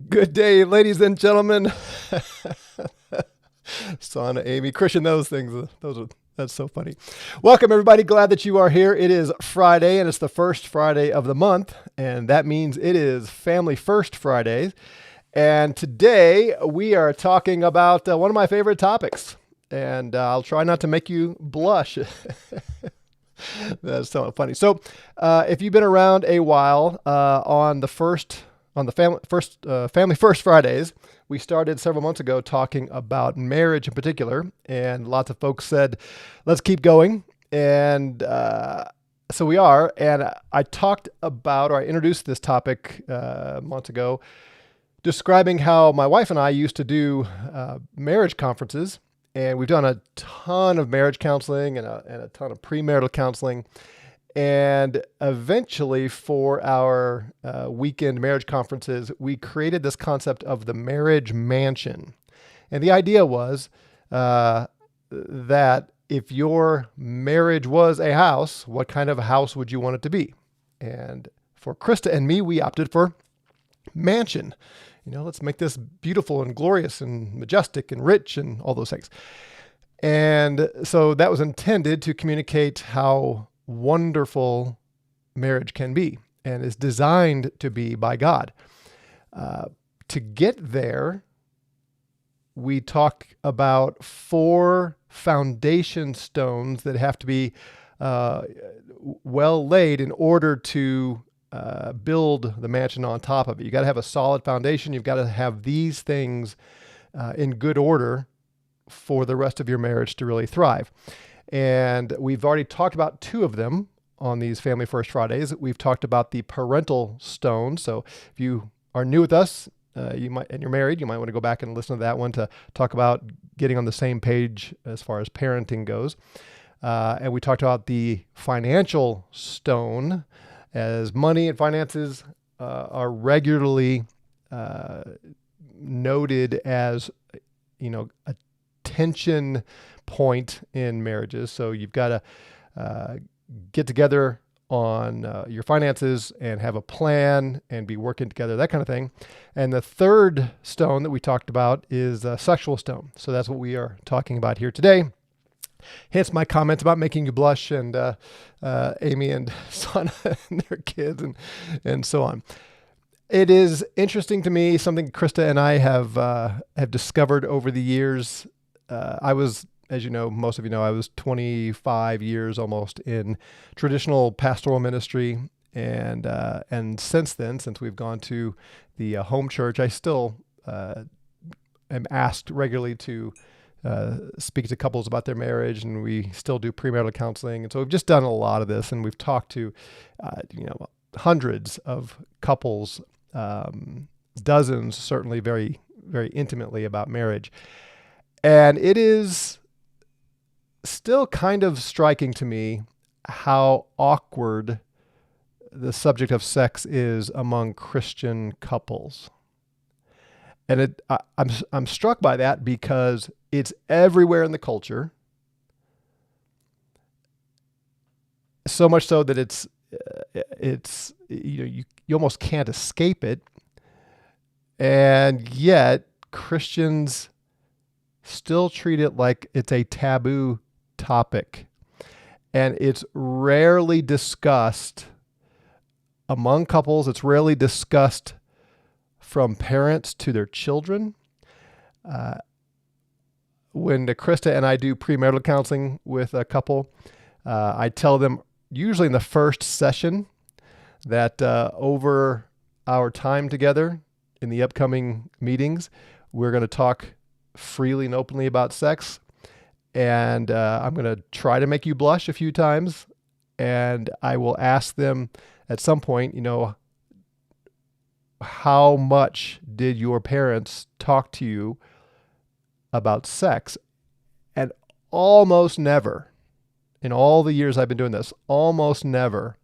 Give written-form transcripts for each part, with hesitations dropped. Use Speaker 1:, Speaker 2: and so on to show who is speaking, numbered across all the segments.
Speaker 1: Good day, ladies and gentlemen. Sana, Amy, Christian, those things, that's so funny. Welcome, everybody. Glad that you are here. It is Friday, and it's the first Friday of the month, and that means it is Family First Friday. And today we are talking about one of my favorite topics, and I'll try not to make you blush. That's so funny. So, if you've been around a while, on the Family First Fridays, we started several months ago talking about marriage in particular, and lots of folks said, "Let's keep going," and so we are. And I talked about, or I introduced this topic months ago, describing how my wife and I used to do marriage conferences. And we've done a ton of marriage counseling and a ton of premarital counseling. And eventually, for our weekend marriage conferences, we created this concept of the marriage mansion. And the idea was that if your marriage was a house, what kind of a house would you want it to be? And for Krista and me, we opted for mansion. Let's make this beautiful and glorious and majestic and rich and all those things. And so that was intended to communicate how wonderful marriage can be and is designed to be by God. To get there, we talk about 4 foundation stones that have to be well laid in order to build the mansion on top of it. You got to have a solid foundation. You've got to have these things in good order for the rest of your marriage to really thrive. And we've already talked about 2 of them on these Family First Fridays. We've talked about the parental stone. So if you are new with us, and you're married, you might want to go back and listen to that one to talk about getting on the same page as far as parenting goes. And we talked about the financial stone, as money and finances are regularly noted as, a tension point in marriages. So you've got to get together on your finances and have a plan and be working together, that kind of thing. And the third stone that we talked about is a sexual stone. So that's what we are talking about here today. Hence my comments about making you blush, and Amy and Sana and their kids and so on. It is interesting to me, something Krista and I have discovered over the years. I was, as you know, most of you know, I was 25 years almost in traditional pastoral ministry, and since then, since we've gone to the home church, I still am asked regularly to speak to couples about their marriage, and we still do premarital counseling. And so we've just done a lot of this, and we've talked to, hundreds of couples, dozens, certainly very, very intimately about marriage. And it is still kind of striking to me how awkward the subject of sex is among Christian couples. And I'm struck by that because it's everywhere in the culture. So much so that it's you almost can't escape it. And yet Christians still treat it like it's a taboo topic. And it's rarely discussed among couples. It's rarely discussed from parents to their children. When Krista and I do premarital counseling with a couple, I tell them usually in the first session that over our time together in the upcoming meetings, we're going to talk freely and openly about sex. And I'm going to try to make you blush a few times. And I will ask them at some point, how much did your parents talk to you about sex? And almost never, in all the years I've been doing this, almost never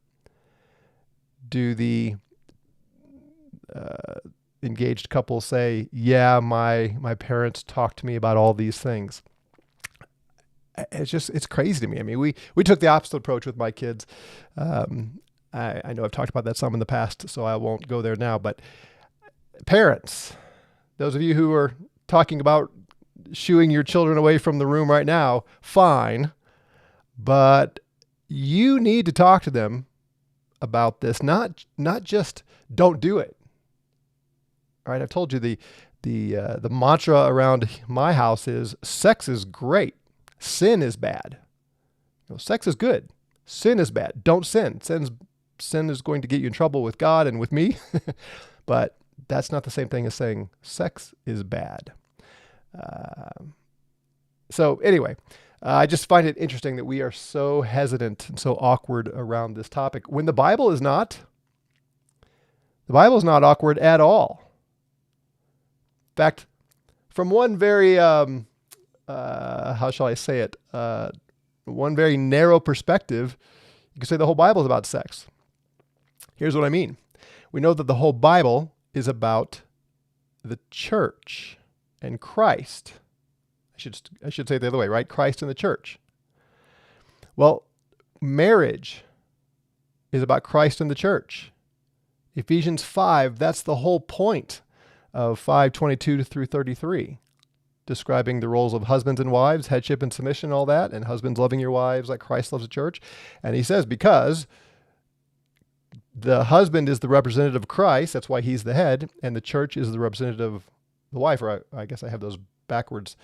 Speaker 1: do the engaged couples say, yeah, my parents talked to me about all these things. It's crazy to me. I mean, we took the opposite approach with my kids. I know I've talked about that some in the past, so I won't go there now, but Parents, those of you who are talking about shooing your children away from the room right now, fine. But you need to talk to them about this, not just don't do it. All right, I've told you the mantra around my house is sex is great, sin is bad. Sex is good, sin is bad. Don't sin. Sin is going to get you in trouble with God and with me, but that's not the same thing as saying sex is bad. So anyway, I just find it interesting that we are so hesitant and so awkward around this topic when the Bible is not. The Bible is not awkward at all. In fact, from one very, how shall I say it? One very narrow perspective, you could say the whole Bible is about sex. Here's what I mean. We know that the whole Bible is about the church and Christ. I should say it the other way, right? Christ and the church. Well, marriage is about Christ and the church. Ephesians 5, that's the whole point of 5:22 through 33, describing the roles of husbands and wives, headship and submission, all that, and husbands loving your wives like Christ loves the church. And he says, because the husband is the representative of Christ, that's why he's the head, and the church is the representative of the wife, or I guess I have those backwards.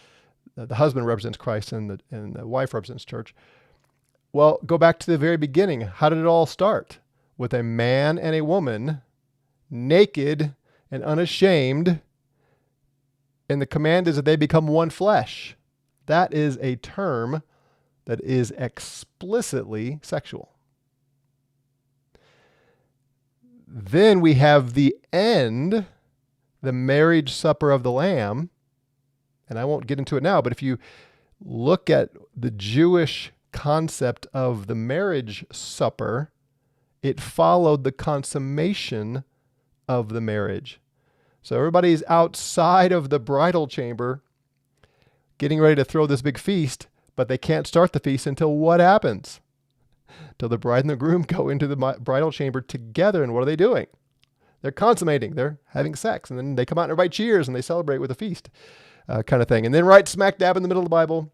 Speaker 1: The husband represents Christ and the wife represents church. Well, go back to the very beginning. How did it all start? With a man and a woman, naked and unashamed, and the command is that they become one flesh. That is a term that is explicitly sexual. Then we have the end, the marriage supper of the Lamb. And I won't get into it now, but if you look at the Jewish concept of the marriage supper, it followed the consummation of the marriage. So everybody's outside of the bridal chamber getting ready to throw this big feast, but they can't start the feast until what happens? Till the bride and the groom go into the bridal chamber together. And what are they doing? They're consummating. They're having sex. And then they come out and everybody cheers and they celebrate with a feast. Kind of thing. And then right smack dab in the middle of the Bible,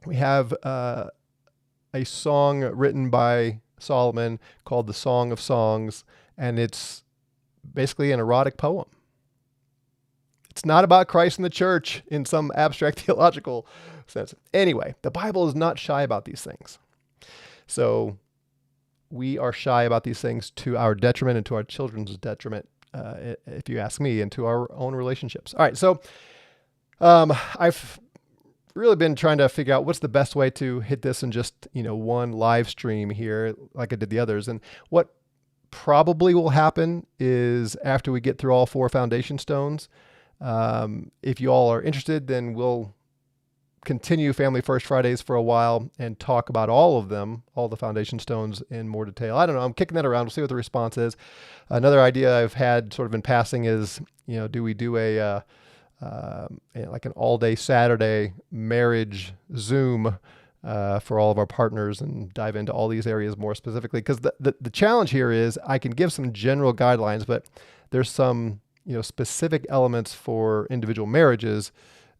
Speaker 1: we have a song written by Solomon called the Song of Songs, and it's basically an erotic poem. It's not about Christ and the church in some abstract theological sense. Anyway, the Bible is not shy about these things. So we are shy about these things to our detriment and to our children's detriment, if you ask me, and to our own relationships. All right, so I've really been trying to figure out what's the best way to hit this in just, one live stream here, like I did the others. And what probably will happen is after we get through all 4 foundation stones, if you all are interested, then we'll continue Family First Fridays for a while and talk about all of them, all the foundation stones in more detail. I don't know. I'm kicking that around. We'll see what the response is. Another idea I've had sort of in passing is, do we do like an all-day Saturday marriage Zoom for all of our partners and dive into all these areas more specifically? Because the challenge here is I can give some general guidelines, but there's some specific elements for individual marriages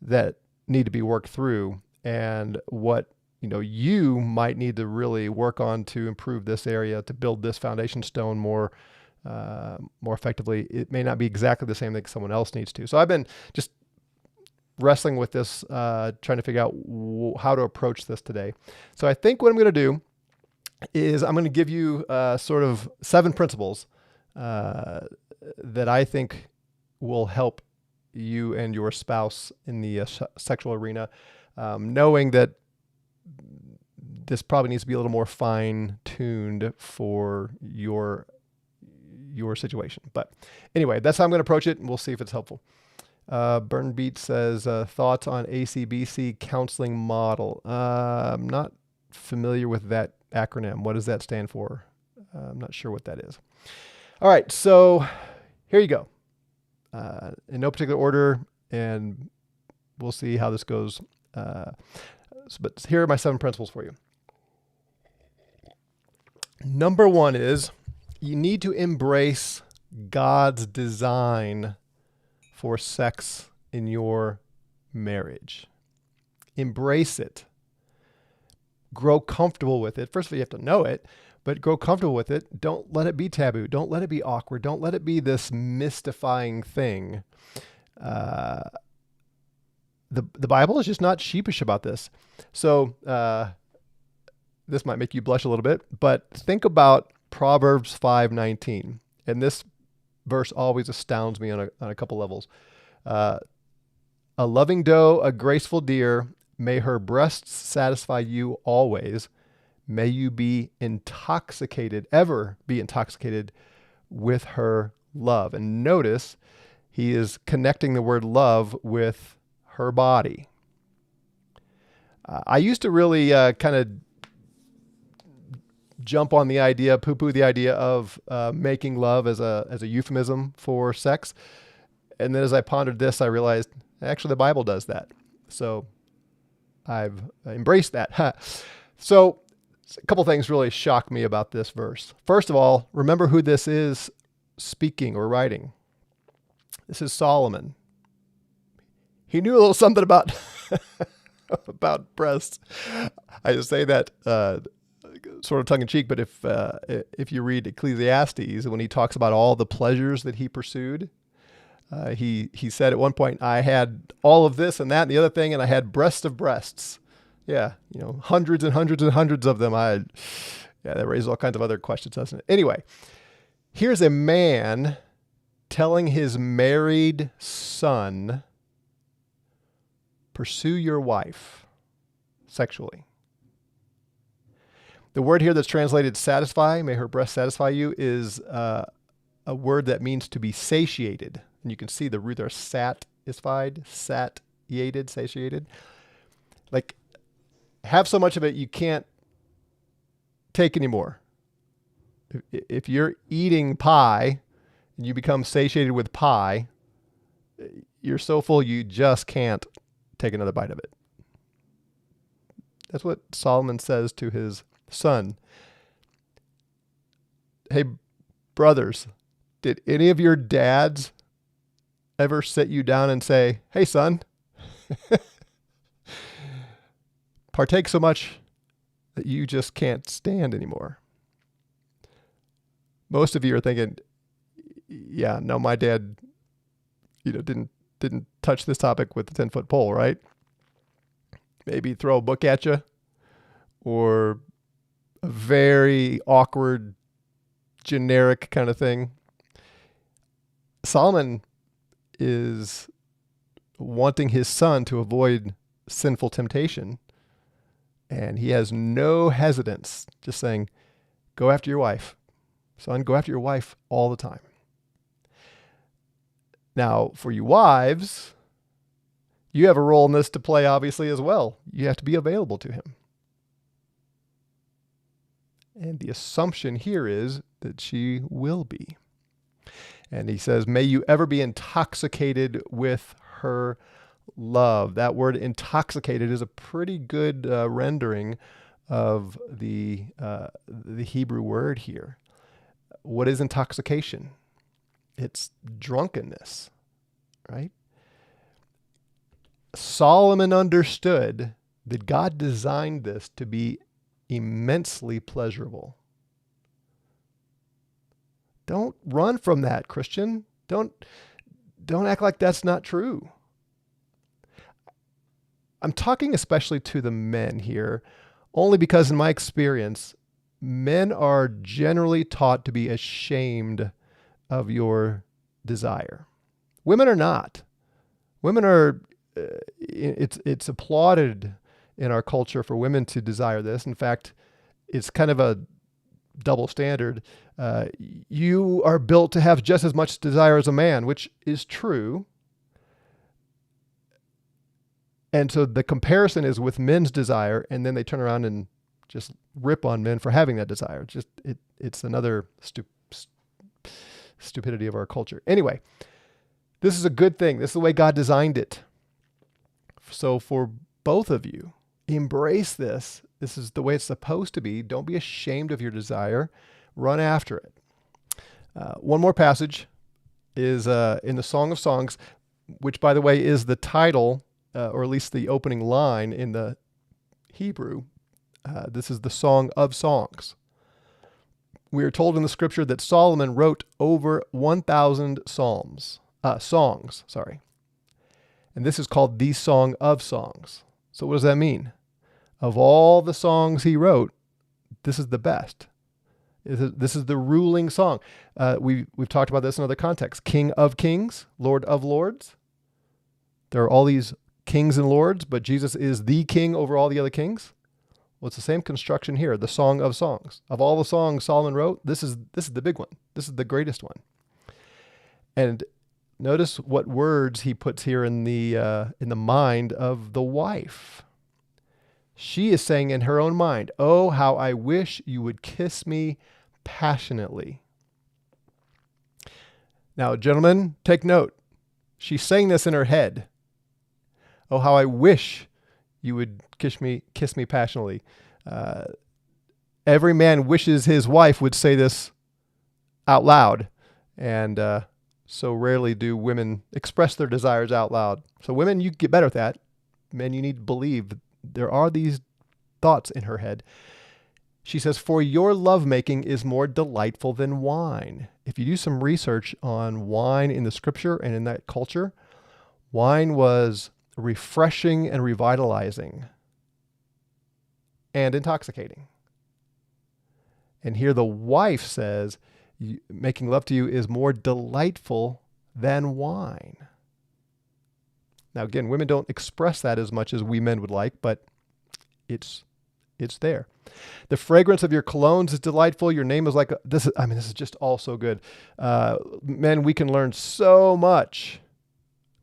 Speaker 1: that need to be worked through, and what you might need to really work on to improve this area, to build this foundation stone more effectively. It may not be exactly the same thing someone else needs to. So I've been just wrestling with this, trying to figure out how to approach this today. So I think what I'm going to do is I'm going to give you sort of 7 principles that I think will help you and your spouse in the sexual arena, knowing that this probably needs to be a little more fine-tuned for your situation. But anyway, that's how I'm going to approach it, and we'll see if it's helpful. Burn Beat says, thoughts on ACBC counseling model. I'm not familiar with that acronym. What does that stand for? I'm not sure what that is. All right, so here you go. In no particular order, and we'll see how this goes. But here are my 7 principles for you. Number 1 is you need to embrace God's design for sex in your marriage. Embrace it. Grow comfortable with it. First of all, you have to know it, but grow comfortable with it. Don't let it be taboo. Don't let it be awkward. Don't let it be this mystifying thing. The Bible is just not sheepish about this. So this might make you blush a little bit, but think about Proverbs 5:19. And this verse always astounds me on a couple levels. A loving doe, a graceful deer, may her breasts satisfy you always. May you be intoxicated, ever be intoxicated with her love. And notice he is connecting the word love with her body. I used to really kind of jump on the idea, poo-poo the idea of making love as a euphemism for sex. And then as I pondered this, I realized actually the Bible does that. So I've embraced that. So a couple things really shock me about this verse. First of all, remember who this is speaking or writing. This is Solomon. He knew a little something about about breasts. I just say that sort of tongue in cheek, but if you read Ecclesiastes, when he talks about all the pleasures that he pursued, he said at one point, I had all of this and that and the other thing, and I had breasts of breasts. Yeah, hundreds and hundreds and hundreds of them. That raises all kinds of other questions, doesn't it? Anyway, here's a man telling his married son, pursue your wife sexually. The word here that's translated satisfy, may her breast satisfy you, is a word that means to be satiated. And you can see the root there, satisfied, satiated, satiated. Like, have so much of it you can't take anymore. If you're eating pie and you become satiated with pie, you're so full you just can't take another bite of it. That's what Solomon says to his son. Hey, brothers, did any of your dads ever sit you down and say, hey, son, partake so much that you just can't stand anymore? Most of you are thinking, yeah, no, my dad, didn't touch this topic with the 10-foot pole, right? Maybe throw a book at you, or a very awkward, generic kind of thing. Solomon is wanting his son to avoid sinful temptation, and he has no hesitance, just saying, go after your wife. Son, go after your wife all the time. Now, for you wives, you have a role in this to play, obviously, as well. You have to be available to him. And the assumption here is that she will be. And he says, may you ever be intoxicated with her love. That word intoxicated is a pretty good rendering of the Hebrew word here. What is intoxication? It's drunkenness, right? Solomon understood that God designed this to be immensely pleasurable. Don't run from that, Christian. Don't act like that's not true. I'm talking especially to the men here, only because in my experience, men are generally taught to be ashamed of your desire. Women are not. Women are, it's applauded in our culture for women to desire this. In fact, it's kind of a double standard. You are built to have just as much desire as a man, which is true. And so the comparison is with men's desire, and then they turn around and just rip on men for having that desire. It's another stupidity of our culture. Anyway, this is a good thing. This is the way God designed it. So for both of you, embrace this. This is the way it's supposed to be. Don't be ashamed of your desire. Run after it. One more passage is in the Song of Songs. which, by the way, is the title, or at least the opening line in the Hebrew. This is the Song of Songs. We are told in the scripture that Solomon wrote over 1,000 songs. And this is called the Song of Songs. So what does that mean? Of all the songs he wrote, this is the best. This is the ruling song. We've talked about this in other contexts. King of kings, Lord of lords. There are all these kings and lords, but Jesus is the king over all the other kings. Well, it's the same construction here, the Song of Songs. Of all the songs Solomon wrote, this is the big one. This is the greatest one. And notice what words he puts here in the mind of the wife. She is saying in her own mind, "Oh, how I wish you would kiss me passionately." Now, gentlemen, take note. She's saying this in her head. "Oh, how I wish you would kiss me passionately." Every man wishes his wife would say this out loud, and so rarely do women express their desires out loud. So women, you get better at that. Men, you need to believe there are these thoughts in her head. She says, "For your lovemaking is more delightful than wine." If you do some research on wine in the scripture and in that culture, wine was refreshing and revitalizing and intoxicating. And here the wife says, making love to you is more delightful than wine. Now, again, women don't express that as much as we men would like, but it's there. "The fragrance of your colognes is delightful. Your name is like this is just all so good. Men, we can learn so much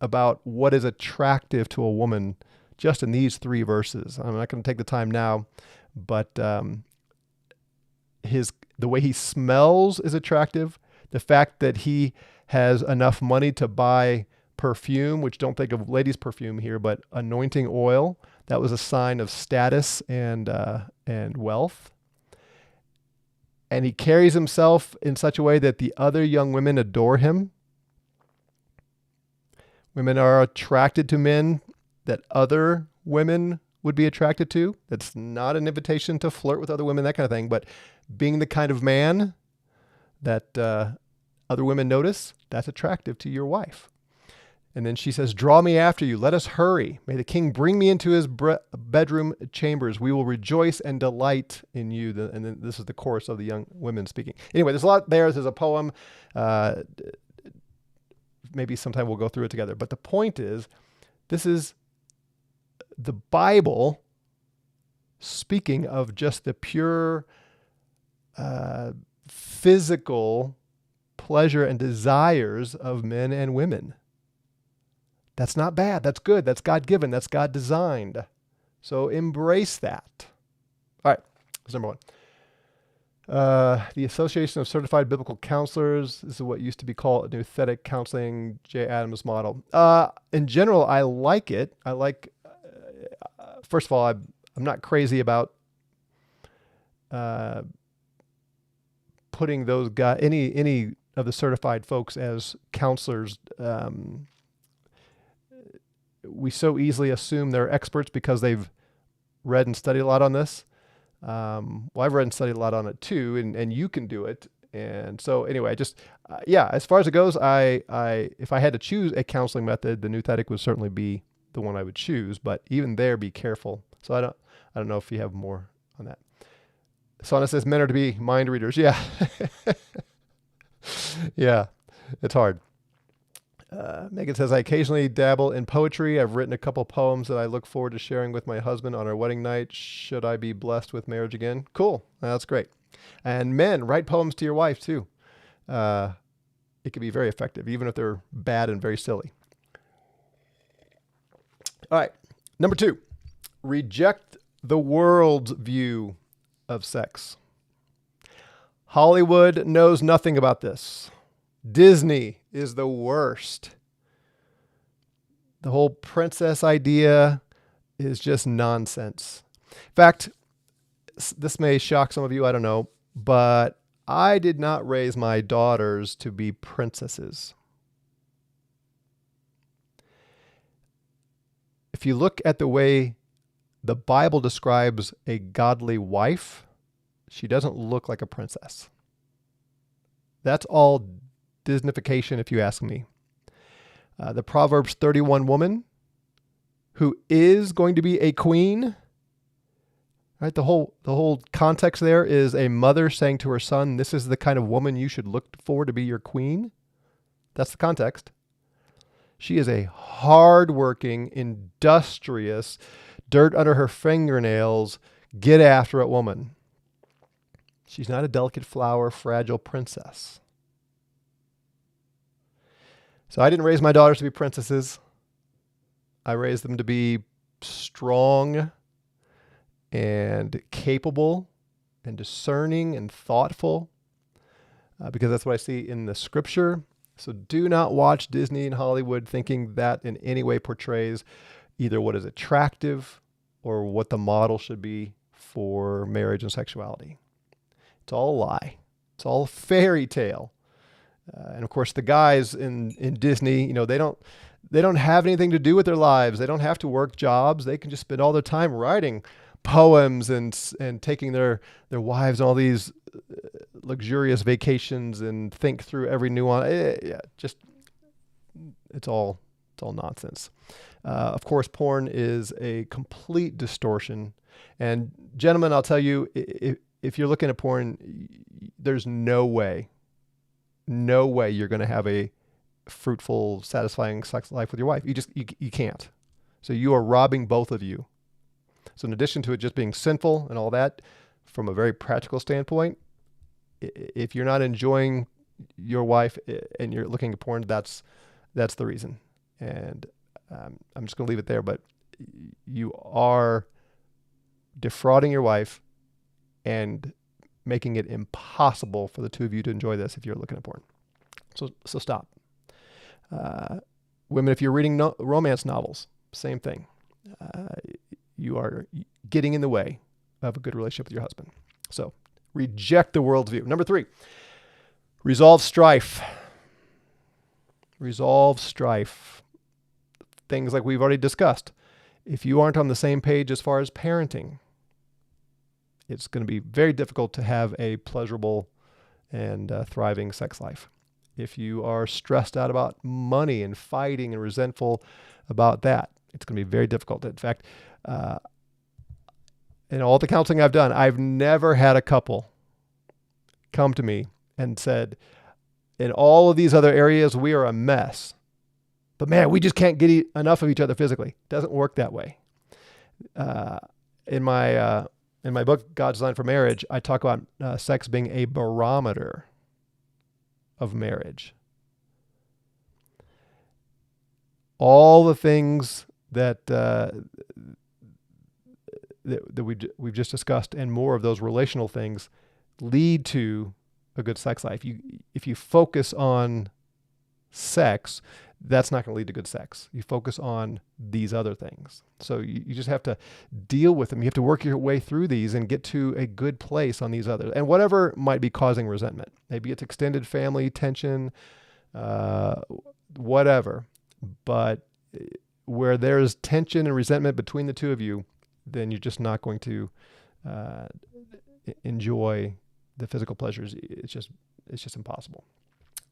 Speaker 1: about what is attractive to a woman just in these 3 verses. I'm not going to take the time now, but the way he smells is attractive. The fact that he has enough money to buy perfume, which don't think of ladies' perfume here, but anointing oil, that was a sign of status and wealth. And he carries himself in such a way that the other young women adore him. Women are attracted to men that other women would be attracted to. That's not an invitation to flirt with other women, that kind of thing, but being the kind of man that other women notice, that's attractive to your wife. And then she says, "Draw me after you. Let us hurry. May the king bring me into his bedroom chambers. We will rejoice and delight in you." And then this is the chorus of the young women speaking. Anyway, there's a lot there. There's a poem. Maybe sometime we'll go through it together. But the point is, this is the Bible speaking of just the pure physical pleasure and desires of men and women. That's not bad. That's good. That's God-given. That's God-designed. So embrace that. All right. That's number 1. The Association of Certified Biblical Counselors. This is what used to be called Nouthetic Counseling, J. Adams model. In general, I like it. I like, first of all, I'm not crazy about putting those guys, any of the certified folks as counselors. We so easily assume they're experts because they've read and studied a lot on this. Well, I've read and studied a lot on it too, and you can do it. And so anyway, as far as it goes, if I had to choose a counseling method, the Nouthetic would certainly be the one I would choose, but even there, be careful. So I don't know if you have more on that. Sana says men are to be mind readers. Yeah. Yeah, it's hard. Megan says, "I occasionally dabble in poetry. I've written a couple poems that I look forward to sharing with my husband on our wedding night. Should I be blessed with marriage again?" Cool. That's great. And men, write poems to your wife too. It can be very effective, even if they're bad and very silly. All right. Number 2, reject the world's view of sex. Hollywood knows nothing about this. Disney is the worst. The whole princess idea is just nonsense. In fact, this may shock some of you, I don't know, but I did not raise my daughters to be princesses. if you look at the way the Bible describes a godly wife, she doesn't look like a princess. That's all Disneyfication, if you ask me. The Proverbs 31 woman who is going to be a queen, right? The whole context there is a mother saying to her son, this is the kind of woman you should look for to be your queen. That's the context. She is a hardworking, industrious, dirt under her fingernails, get after it woman. She's not a delicate flower, fragile princess. So I didn't raise my daughters to be princesses. I raised them to be strong and capable and discerning and thoughtful because that's what I see in the scripture. So do not watch Disney and Hollywood thinking that in any way portrays either what is attractive or what the model should be for marriage and sexuality. It's all a lie. It's all a fairy tale. And of course, the guys in Disney, they don't have anything to do with their lives. They don't have to work jobs. They can just spend all their time writing poems and taking their wives on all these luxurious vacations and think through every nuance. It's all nonsense. Of course, porn is a complete distortion. And gentlemen, I'll tell you, if you're looking at porn, there's no way you're going to have a fruitful, satisfying sex life with your wife. You can't. So you are robbing both of you. So in addition to it just being sinful and all that, from a very practical standpoint, if you're not enjoying your wife and you're looking at porn, that's the reason. And I'm just going to leave it there, but you are defrauding your wife and making it impossible for the two of you to enjoy this if you're looking at porn. So stop. Women, if you're reading romance novels, same thing. You are getting in the way of a good relationship with your husband. So reject the world's view. Number 3, resolve strife. Resolve strife. Things like we've already discussed. If you aren't on the same page as far as parenting, it's going to be very difficult to have a pleasurable and thriving sex life. If you are stressed out about money and fighting and resentful about that, it's going to be very difficult. In fact, in all the counseling I've done, I've never had a couple come to me and said, in all of these other areas, we are a mess. But man, we just can't get enough of each other physically. It doesn't work that way. In my book, God's Design for Marriage, I talk about sex being a barometer of marriage. All the things that we've just discussed and more of those relational things lead to a good sex life. If you focus on sex, that's not going to lead to good sex. You focus on these other things. So you just have to deal with them. You have to work your way through these and get to a good place on these others. And whatever might be causing resentment, maybe it's extended family tension, whatever. But where there's tension and resentment between the two of you, then you're just not going to enjoy the physical pleasures. It's just impossible.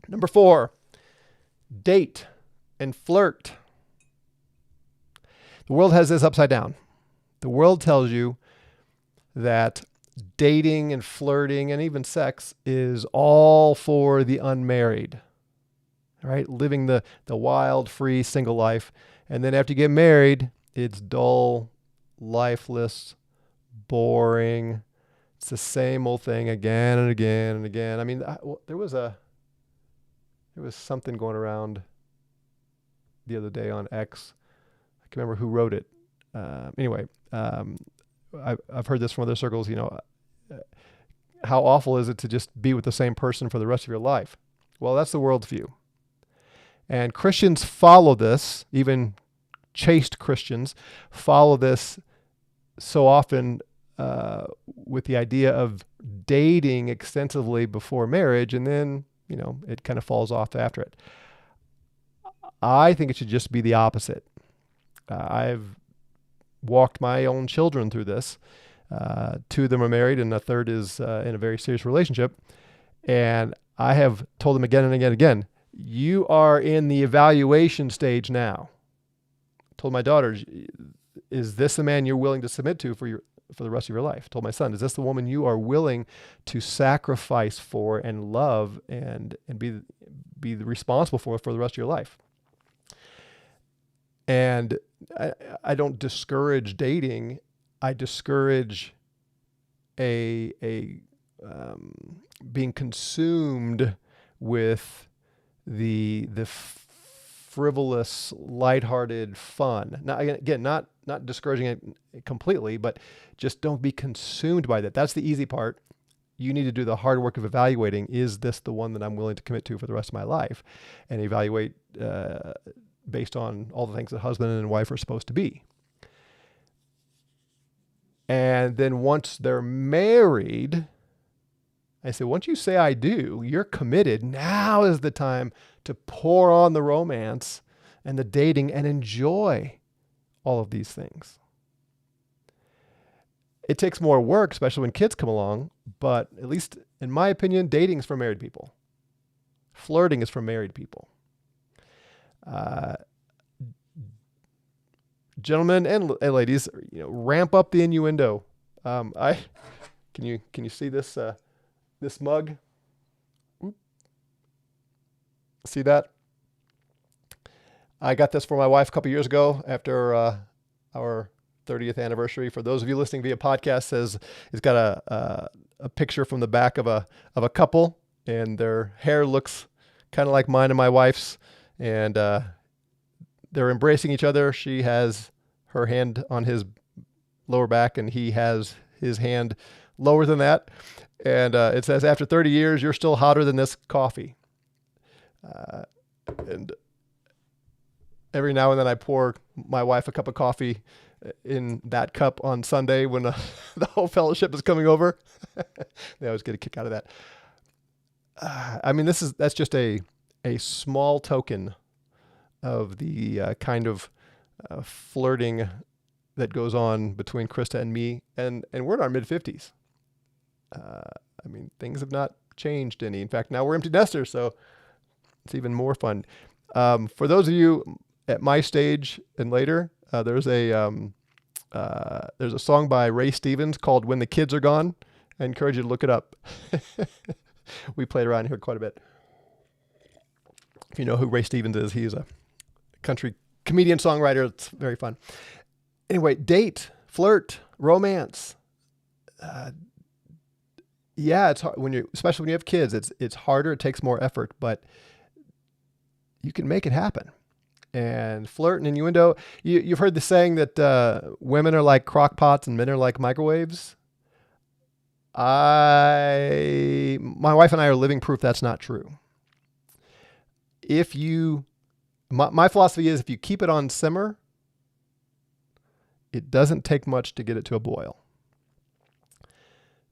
Speaker 1: Number 4, date and flirt. The world has this upside down. The world tells you that dating and flirting and even sex is all for the unmarried, right? Living the wild, free, single life. And then after you get married, it's dull, lifeless, boring. It's the same old thing again and again and again. I mean, there was something going around the other day on X. I can't remember who wrote it. Anyway, I've heard this from other circles. How awful is it to just be with the same person for the rest of your life? Well, that's the world's view. And Christians follow this, even chaste Christians follow this so often with the idea of dating extensively before marriage, and then, it kind of falls off after it. I think it should just be the opposite. I've walked my own children through this. Two of them are married, and a third is in a very serious relationship. And I have told them again and again and again, you are in the evaluation stage now. Told my daughters, is this the man you're willing to submit to for the rest of your life? Told my son, is this the woman you are willing to sacrifice for and love and be responsible for the rest of your life? And I don't discourage dating. I discourage being consumed with the frivolous, lighthearted fun. Now, again, not discouraging it completely, but just don't be consumed by that. That's the easy part. You need to do the hard work of evaluating, is this the one that I'm willing to commit to for the rest of my life? And evaluate based on all the things that husband and wife are supposed to be. And then once they're married, I say, once you say I do, you're committed. Now is the time to pour on the romance and the dating and enjoy all of these things. It takes more work, especially when kids come along, but at least in my opinion, dating is for married people. Flirting is for married people. Gentlemen and ladies, ramp up the innuendo. Can you see this this mug? Oop. See that? I got this for my wife a couple years ago after our 30th anniversary. For those of you listening via podcast, it's got a picture from the back of a couple, and their hair looks kind of like mine and my wife's, and they're embracing each other. She has her hand on his lower back, and he has his hand lower than that. And it says, after 30 years, you're still hotter than this coffee. And every now and then I pour my wife a cup of coffee in that cup on Sunday when the whole fellowship is coming over. They always get a kick out of that. I mean, that's just a small token of the kind of flirting that goes on between Krista and me, and we're in our mid-50s. I mean, things have not changed any. In fact, now we're empty nesters, so it's even more fun. For those of you at my stage and later, there's a song by Ray Stevens called "When the Kids Are Gone." I encourage you to look it up. We played around here quite a bit. If you know who Ray Stevens is, he's a country comedian, songwriter. It's very fun. Anyway, date, flirt, romance. Yeah, it's hard especially when you have kids. It's harder. It takes more effort, but you can make it happen. And flirt and innuendo. You've heard the saying that women are like crock pots and men are like microwaves. My wife and I are living proof that's not true. My philosophy is, if you keep it on simmer, it doesn't take much to get it to a boil.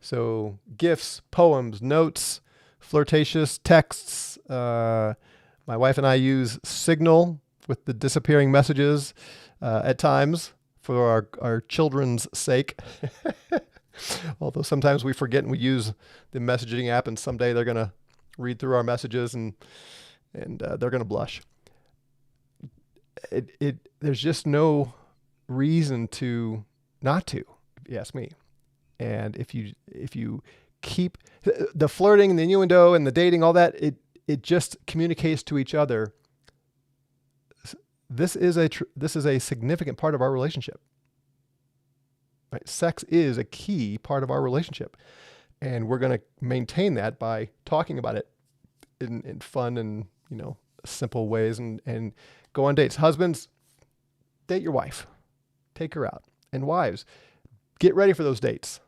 Speaker 1: So gifts, poems, notes, flirtatious texts. My wife and I use Signal with the disappearing messages at times for our children's sake. Although sometimes we forget and we use the messaging app, and someday they're going to read through our messages and they're going to blush. There's just no reason to not to, if you ask me. And if you keep the flirting and the innuendo and the dating, all that, it just communicates to each other. This is a significant part of our relationship. Right? Sex is a key part of our relationship, and we're going to maintain that by talking about it in fun and simple ways, and go on dates. Husbands, date your wife, take her out, and wives, get ready for those dates.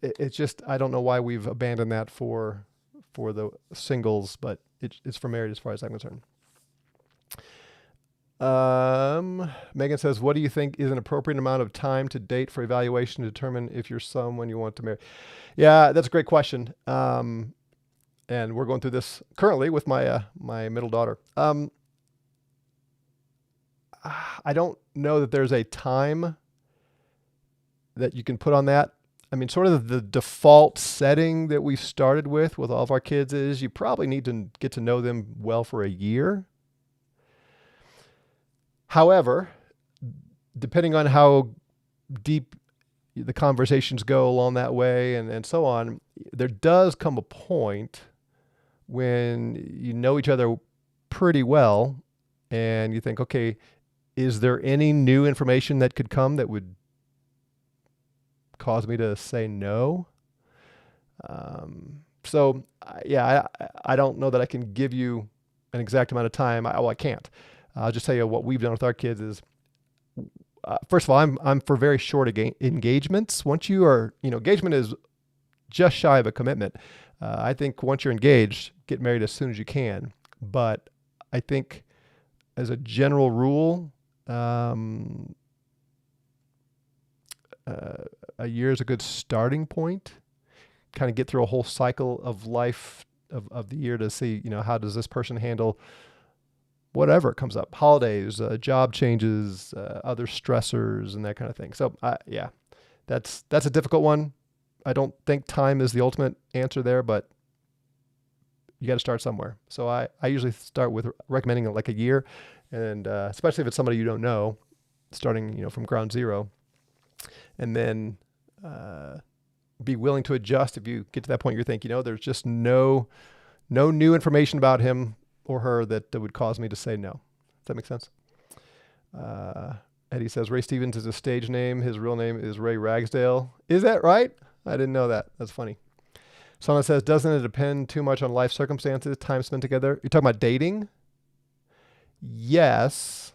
Speaker 1: It's just, I don't know why we've abandoned that for the singles, but it's for married as far as I'm concerned. Megan says, what do you think is an appropriate amount of time to date for evaluation to determine if you're someone you want to marry? Yeah, that's a great question. And we're going through this currently with my middle daughter. I don't know that there's a time that you can put on that. I mean, sort of the default setting that we started with all of our kids is you probably need to get to know them well for a year. However, depending on how deep the conversations go along that way and so on, there does come a point when you know each other pretty well and you think, okay, is there any new information that could come that would cause me to say no? I don't know that I can give you an exact amount of time. I can't. I'll just tell you what we've done with our kids is, first of all, I'm for very short engagements. Once you are, engagement is just shy of a commitment. I think once you're engaged, get married as soon as you can. But I think as a general rule, a year is a good starting point. Kind of get through a whole cycle of life of the year to see, how does this person handle whatever comes up, holidays, job changes, other stressors and that kind of thing. So that's a difficult one. I don't think time is the ultimate answer there, but you got to start somewhere. So I usually start with recommending like a year, and especially if it's somebody you don't know, starting from ground zero, and then be willing to adjust if you get to that point. You're thinking, there's just no new information about him or her that would cause me to say no. Does that make sense? Eddie says Ray Stevens is a stage name. His real name is Ray Ragsdale. Is that right? I didn't know that. That's funny. Someone says, doesn't it depend too much on life circumstances, time spent together? You're talking about dating? Yes.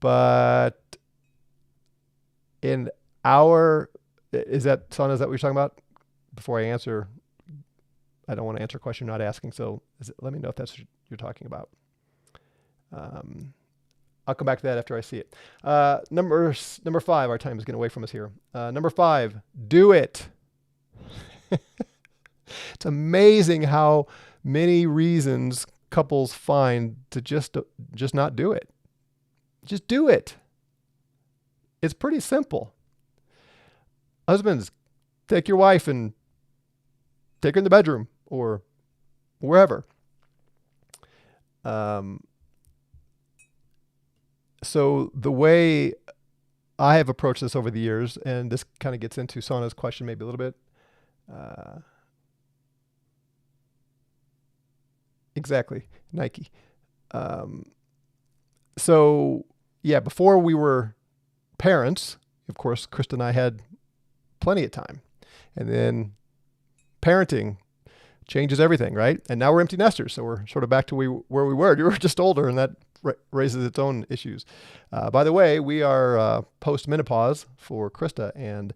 Speaker 1: But is that what you're talking about? Before I answer, I don't want to answer a question you're not asking, so let me know if that's what you're talking about. I'll come back to that after I see it. Number 5, our time is getting away from us here. Number 5, do it. It's amazing how many reasons couples find to just not do it. Just do it. It's pretty simple. Husbands, take your wife and take her in the bedroom or wherever. So the way I have approached this over the years, and this kind of gets into Sana's question maybe a little bit. Exactly, Nike. Before we were parents, of course, Krista and I had plenty of time. And then parenting changes everything, right? And now we're empty nesters, so we're sort of back to where we were. You were just older, and that raises its own issues. By the way, we are post-menopause for Krista, and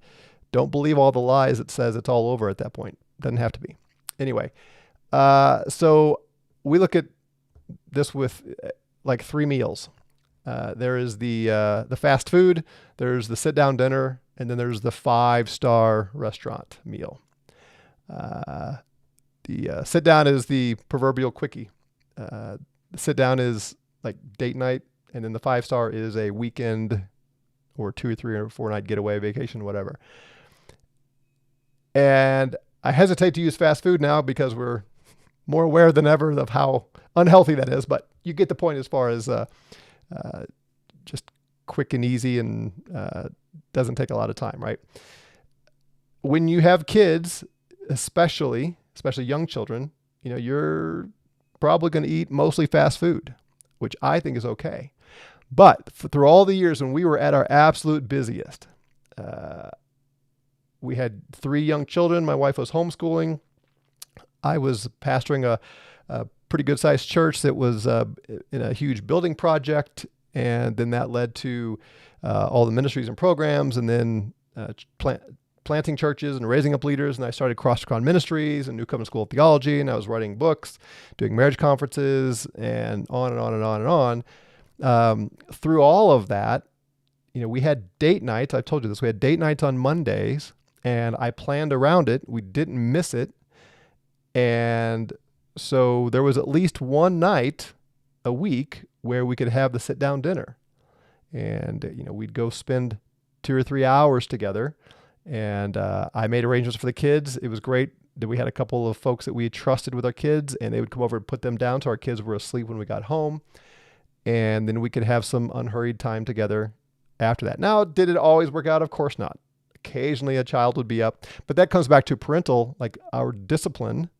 Speaker 1: don't believe all the lies it says it's all over at that point. Doesn't have to be. Anyway, so we look at this with like 3 meals. There is the fast food, there's the sit-down dinner, and then there's the 5-star restaurant meal. The sit-down is the proverbial quickie. The sit-down is like date night, and then the 5-star is a weekend or 2 or 3 or 4 night getaway, vacation, whatever. And I hesitate to use fast food now because we're more aware than ever of how unhealthy that is, but you get the point as far as just quick and easy and doesn't take a lot of time, right? When you have kids, especially young children, you're probably going to eat mostly fast food, which I think is okay. But through all the years when we were at our absolute busiest, we had 3 young children. My wife was homeschooling. I was pastoring a pretty good sized church that was in a huge building project. And then that led to all the ministries and programs, and then planting churches and raising up leaders. And I started Cross Ministries and New Covenant School of Theology, and I was writing books, doing marriage conferences, and on and on and on and on. Through all of that, we had date nights. I've told you this. We had date nights on Mondays, and I planned around it. We didn't miss it. And so there was at least one night a week where we could have the sit down dinner. And, we'd go spend 2 or 3 hours together. And I made arrangements for the kids. It was great that we had a couple of folks that we trusted with our kids, and they would come over and put them down so our kids were asleep when we got home. And then we could have some unhurried time together after that. Now, did it always work out? Of course not. Occasionally a child would be up, but that comes back to parental, like our discipline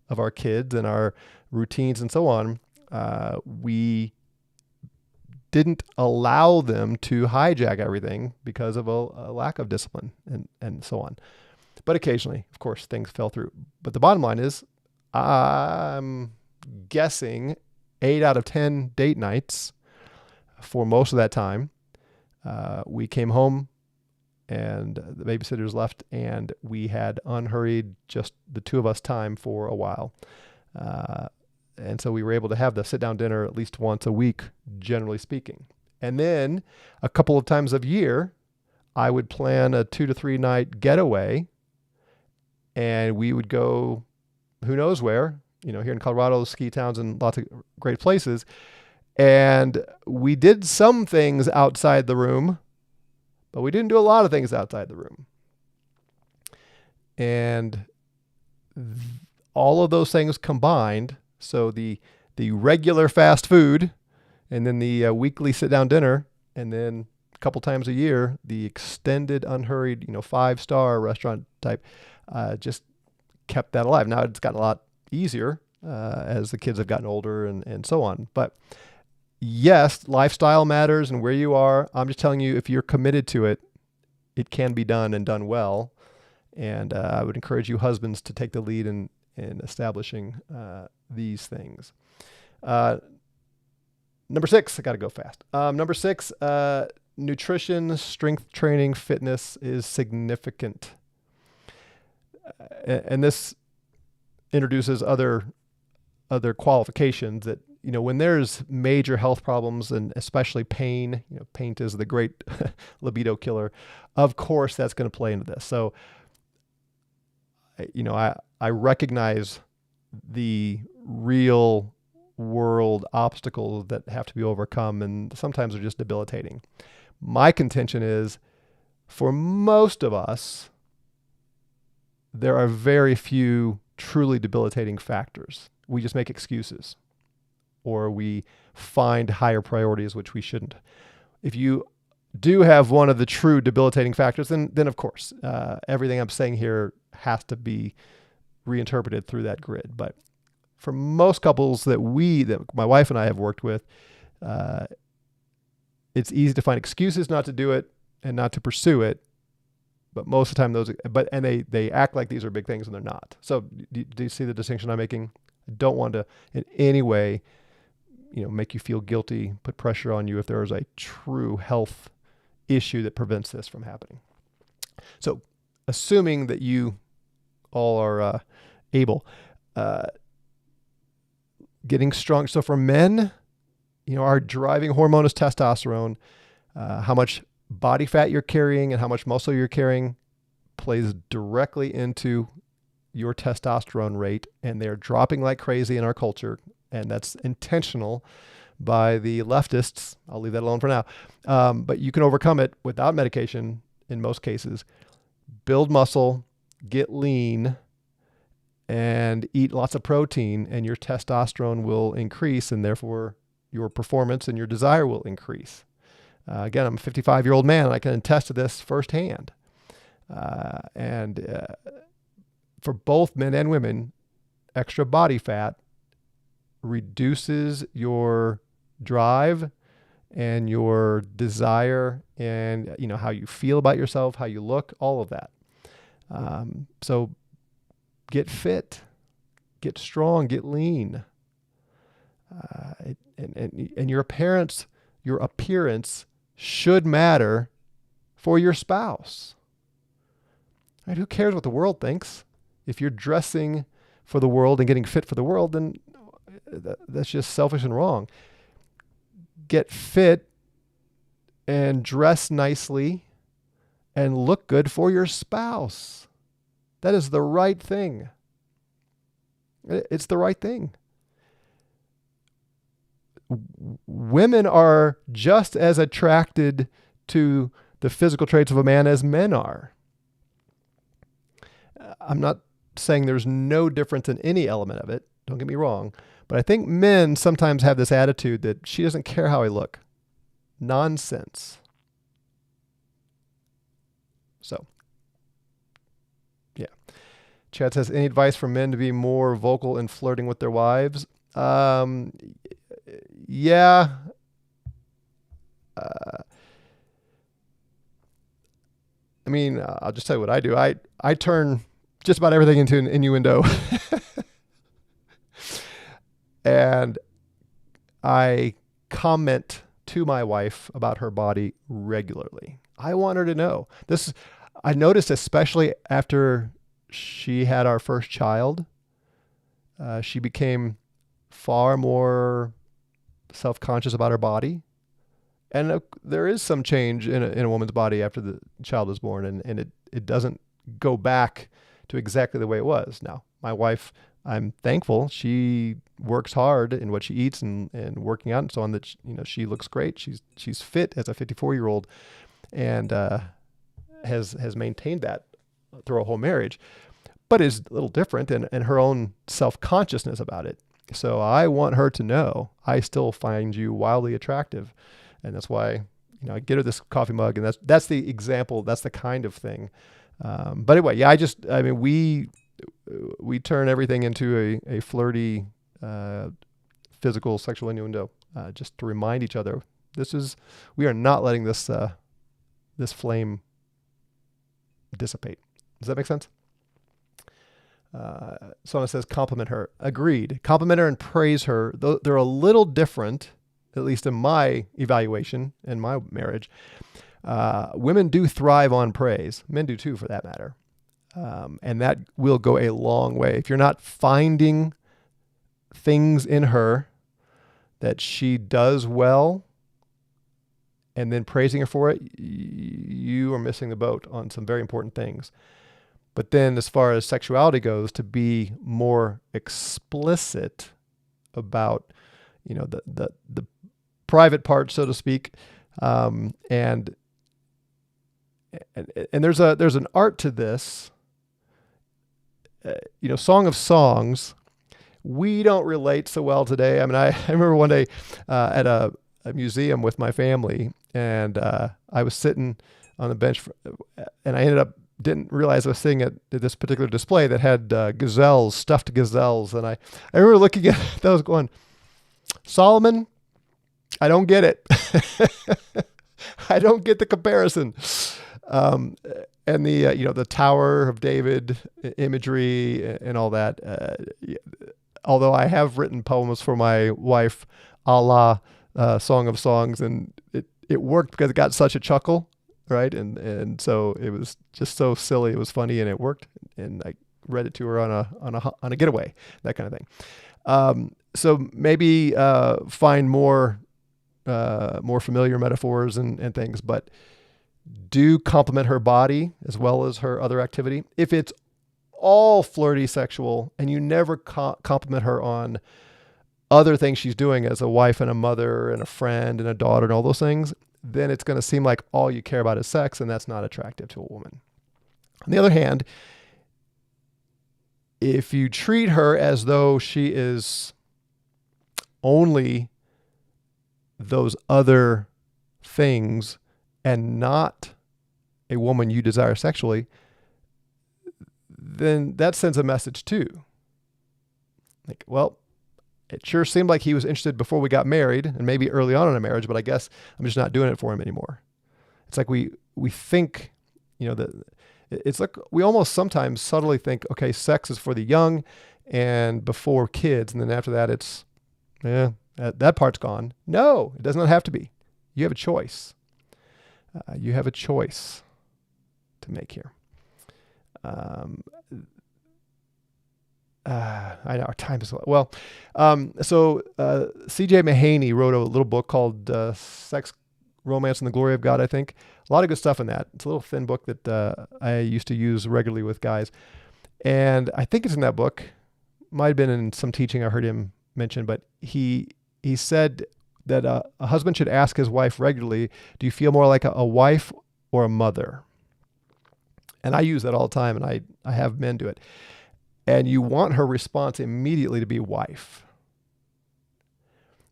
Speaker 1: of our kids and our routines and so on. We didn't allow them to hijack everything because of a lack of discipline and so on. But occasionally, of course, things fell through. But the bottom line is, I'm guessing 8 out of 10 date nights for most of that time, we came home and the babysitters left, and we had unhurried, just the two of us time for a while. And so we were able to have the sit-down dinner at least once a week, generally speaking. And then a couple of times a year, I would plan a 2 to 3 night getaway, and we would go who knows where, here in Colorado, ski towns and lots of great places. And we did some things outside the room, but we didn't do a lot of things outside the room. And all of those things combined, so the regular fast food, and then the weekly sit-down dinner, and then a couple times a year, the extended, unhurried, 5-star restaurant type, just kept that alive. Now it's gotten a lot easier as the kids have gotten older and so on. But yes, lifestyle matters and where you are. I'm just telling you, if you're committed to it, it can be done and done well. And I would encourage you husbands to take the lead in establishing these things. Number 6, I got to go fast. Number 6, nutrition, strength training, fitness is significant. And this introduces other qualifications that, when there's major health problems and especially pain, pain is the great libido killer. Of course, that's going to play into this. So, I recognize the real world obstacles that have to be overcome, and sometimes they're just debilitating. My contention is, for most of us, there are very few truly debilitating factors. We just make excuses, or we find higher priorities, which we shouldn't. If you do have one of the true debilitating factors, then of course, everything I'm saying here has to be reinterpreted through that grid. But for most couples that my wife and I have worked with, it's easy to find excuses not to do it and not to pursue it. But most of the time they act like these are big things and they're not. So do you see the distinction I'm making? I don't want to in any way, make you feel guilty, put pressure on you if there is a true health issue that prevents this from happening. So assuming that you all are able, getting strong. So for men, our driving hormone is testosterone. How much body fat you're carrying and how much muscle you're carrying plays directly into your testosterone rate, and they're dropping like crazy in our culture, and that's intentional by the leftists. I'll leave that alone for now. But you can overcome it without medication in most cases. Build muscle, get lean, and eat lots of protein, and your testosterone will increase, and therefore your performance and your desire will increase. Again, I'm a 55-year-old man, and I can attest to this firsthand. And for both men and women, extra body fat reduces your drive and your desire and, how you feel about yourself, how you look, all of that. So get fit, get strong, get lean. And your appearance should matter for your spouse. Right? Who cares what the world thinks? If you're dressing for the world and getting fit for the world, then that's just selfish and wrong. Get fit and dress nicely and look good for your spouse. That is the right thing. It's the right thing. women are just as attracted to the physical traits of a man as men are. I'm not saying there's no difference in any element of it. Don't get me wrong. But I think men sometimes have this attitude that she doesn't care how I look. Nonsense. So, yeah. Chad says, any advice for men to be more vocal in flirting with their wives? Yeah. I mean, I'll just tell you what I do. I turn just about everything into an innuendo. And I comment to my wife about her body regularly. I want her to know. This, I noticed especially after she had our first child, she became far more self-conscious about her body. And there is some change in a woman's body after the child is born, and it doesn't go back to exactly the way it was. Now, my wife, I'm thankful, she works hard in what she eats and working out and so on, that she looks great. She's fit as a 54-year-old, and has maintained that through a whole marriage, but is a little different in her own self-consciousness about it. So I want her to know I still find you wildly attractive. And that's why, I get her this coffee mug, and that's the example. That's the kind of thing. But anyway, yeah, we turn everything into a flirty, physical, sexual innuendo, just to remind each other, we are not letting this flame dissipate. Does that make sense? Someone says compliment her. Agreed. Compliment her and praise her. They're a little different, at least in my evaluation in my marriage. Women do thrive on praise. Men do too, for that matter. And that will go a long way. If you're not finding things in her that she does well and then praising her for it, you are missing the boat on some very important things. But then as far as sexuality goes, to be more explicit about, the private part, so to speak, and there's an art to this. Song of Songs, we don't relate so well today. I mean, I remember one day at a museum with my family, and I was sitting on the bench, and I didn't realize I was sitting at this particular display that had gazelles, stuffed gazelles, and I remember looking at those going, Solomon, I don't get it. I don't get the comparison. And the Tower of David imagery and all that. Although I have written poems for my wife, a la Song of Songs, and it worked because it got such a chuckle, right? And so it was just so silly. It was funny, and it worked. And I read it to her on a getaway, that kind of thing. So maybe find more familiar metaphors and things, but do compliment her body as well as her other activity. If it's all flirty sexual and you never compliment her on other things she's doing as a wife and a mother and a friend and a daughter and all those things, then it's going to seem like all you care about is sex, and that's not attractive to a woman. On the other hand, if you treat her as though she is only those other things and not a woman you desire sexually, then that sends a message too. Like, well, it sure seemed like he was interested before we got married and maybe early on in a marriage, but I guess I'm just not doing it for him anymore. It's like we think, that it's like we almost sometimes subtly think, okay, sex is for the young and before kids. And then after that, it's, that part's gone. No, it does not have to be. You have a choice. You have a choice to make here. I know our time is well. So C.J. Mahaney wrote a little book called Sex, Romance, and the Glory of God, I think. A lot of good stuff in that. It's a little thin book that I used to use regularly with guys. And I think it's in that book. Might have been in some teaching I heard him mention, but he said that a husband should ask his wife regularly, do you feel more like a wife or a mother? And I use that all the time, and I have men do it. And you want her response immediately to be wife.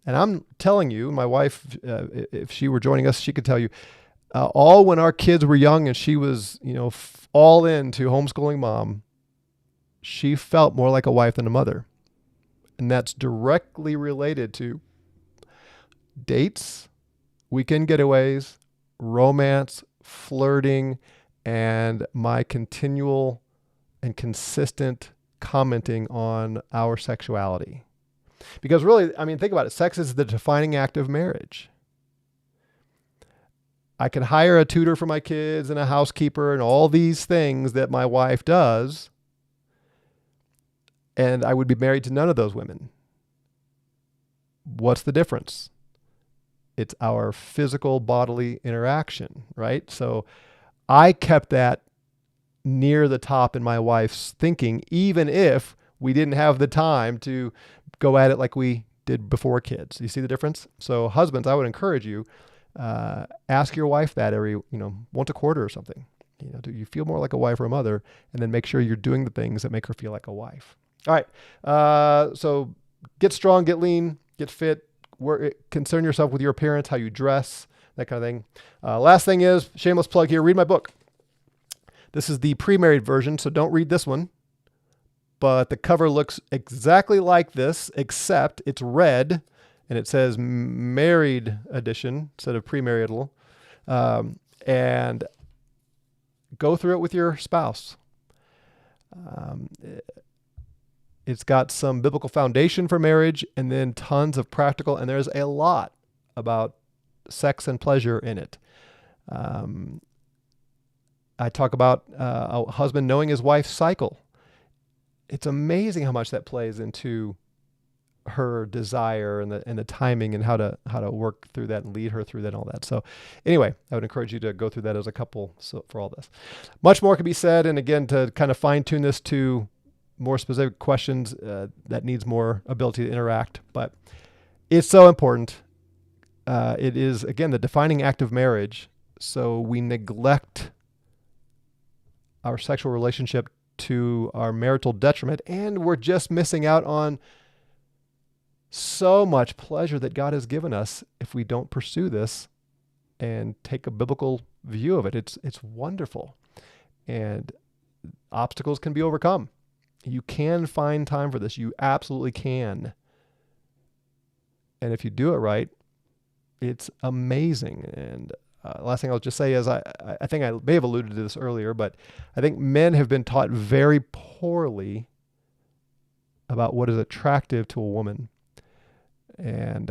Speaker 1: And I'm telling you, my wife, if she were joining us, she could tell you, all when our kids were young and she was, all into homeschooling mom, she felt more like a wife than a mother. And that's directly related to dates, weekend getaways, romance, flirting, and my continual and consistent commenting on our sexuality. Because really, think about it. Sex is the defining act of marriage. I can hire a tutor for my kids and a housekeeper and all these things that my wife does, and I would be married to none of those women. What's the difference? It's our physical bodily interaction, right? So I kept that near the top in my wife's thinking, even if we didn't have the time to go at it like we did before kids. You see the difference? So husbands, I would encourage you, ask your wife that every, once a quarter or something. Do you feel more like a wife or a mother? And then make sure you're doing the things that make her feel like a wife. All right. So get strong, get lean, get fit, concern yourself with your appearance, how you dress, that kind of thing. Last thing is, shameless plug here, read my book. This is the pre-married version, so don't read this one. But the cover looks exactly like this, except it's red, and it says married edition instead of premarital. And go through it with your spouse. It's got some biblical foundation for marriage and then tons of practical, and there's a lot about sex and pleasure in it. I talk about a husband knowing his wife's cycle. It's amazing how much that plays into her desire and the timing and how to work through that and lead her through that and all that. So anyway, I would encourage you to go through that as a couple for all this. Much more can be said. And again, to kind of fine tune this to more specific questions, that needs more ability to interact, but it's so important. It is, again, the defining act of marriage. So we neglect our sexual relationship to our marital detriment, and we're just missing out on so much pleasure that God has given us if we don't pursue this and take a biblical view of it. It's wonderful, and obstacles can be overcome. You can find time for this. You absolutely can. And if you do it right, it's amazing. And last thing I'll just say is I think I may have alluded to this earlier, but I think men have been taught very poorly about what is attractive to a woman. And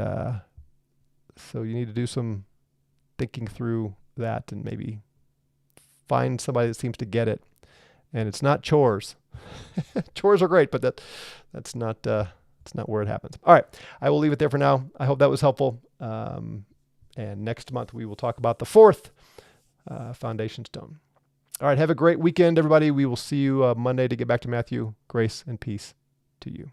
Speaker 1: so you need to do some thinking through that and maybe find somebody that seems to get it. And it's not chores. Chores are great, but that's not where it happens. All right, I will leave it there for now. I hope that was helpful. And next month we will talk about the fourth foundation stone. All right, have a great weekend, everybody. We will see you Monday to get back to Matthew. Grace and peace to you.